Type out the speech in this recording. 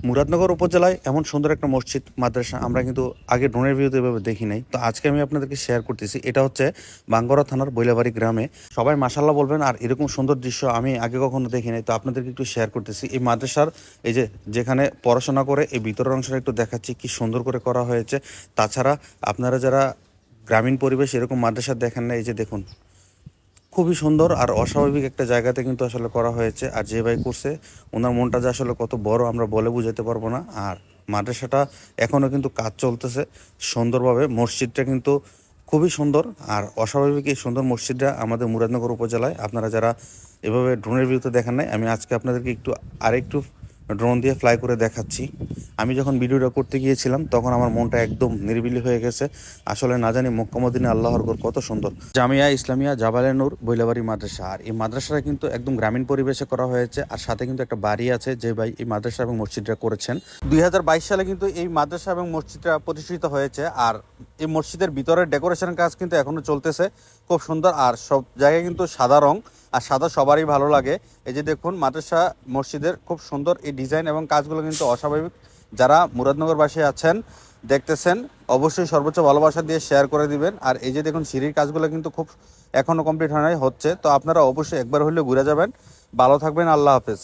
মুরাদনগর উপজেলায় এমন সুন্দর একটা মসজিদ মাদ্রাসা আমরা কিন্তু আগে ড্রোনের ভিউতে এভাবে দেখি নাই। তো আজকে আমি আপনাদেরকে শেয়ার করতেছি। এটা হচ্ছে বাঙ্গরা থানার বৈলাবাড়ি গ্রামে। সবাই মাশাআল্লাহ বলবেন, আর এরকম সুন্দর দৃশ্য আমি আগে কখনো দেখি নাই। তো আপনাদেরকে একটু শেয়ার করতেছি এই মাদ্রাসার এই যে যেখানে পড়াশোনা করে এই ভিতরের অংশটা একটু দেখাচ্ছি কি সুন্দর করে করা হয়েছে। তাছাড়া আপনারা যারা গ্রামীণ পরিবেশ এরকম মাদ্রাসা দেখেন না, এই যে দেখুন খুবই সুন্দর আর অস্বাভাবিক একটা জায়গাতে কিন্তু আসলে করা হয়েছে। আর যে ভাই করছে ওনার মনটা যে আসলে কত বড় আমরা বলে বুঝাতে পারবো না। আর মাদ্রাসাটা এখনও কিন্তু কাজ চলতেছে সুন্দরভাবে। মসজিদটা কিন্তু খুবই সুন্দর আর অস্বাভাবিক এই সুন্দর মসজিদটা আমাদের মুরাদনগর উপজেলায়। আপনারা যারা এভাবে ড্রোনের ভিউতে দেখেন নাই, আমি আজকে আপনাদেরকে আরেকটু ড্রোন দিয়ে ফ্লাই করে দেখাচ্ছি। আমি যখন ভিডিওটা করতে গিয়েছিলাম তখন আমার মনটা একদম নিরিবিলি হয়ে গেছে। আসলে না জানি মক্কা মদিনা আল্লাহর ঘর কত সুন্দর। জামিয়া ইসলামিয়া জাবালে নূর বৈলাবাড়ি মাদ্রাসা। আর এই মাদ্রাসাটা কিন্তু একদম গ্রামীণ পরিবেশে করা হয়েছে। আর সাথে কিন্তু একটা বাড়ি আছে যে ভাই এই মাদ্রাসা এবং মসজিদটা করেছেন। 2022 সালে কিন্তু এই মাদ্রাসা এবং মসজিদটা প্রতিষ্ঠিত হয়েছে। আর এই মসজিদের ভিতরের ডেকোরেশনের কাজ কিন্তু এখনো চলতেছে, খুব সুন্দর। আর সব জায়গায় কিন্তু সাদা রং, আর সাদা সবারই ভালো লাগে। এই যে দেখুন মাদ্রাসা মসজিদের খুব সুন্দর এই ডিজাইন এবং কাজগুলো কিন্তু অস্বাভাবিক। যারা মুরাদনগরবাসী আছেন দেখতেছেন অবশ্যই সর্বোচ্চ ভালোবাসা দিয়ে শেয়ার করে দিবেন। আর এই যে দেখুন সিঁড়ির কাজগুলো কিন্তু খুব এখনও কমপ্লিট হয় নাই, হচ্ছে। তো আপনারা অবশ্যই একবার হলেও ঘুরে যাবেন। ভালো থাকবেন, আল্লাহ হাফেজ।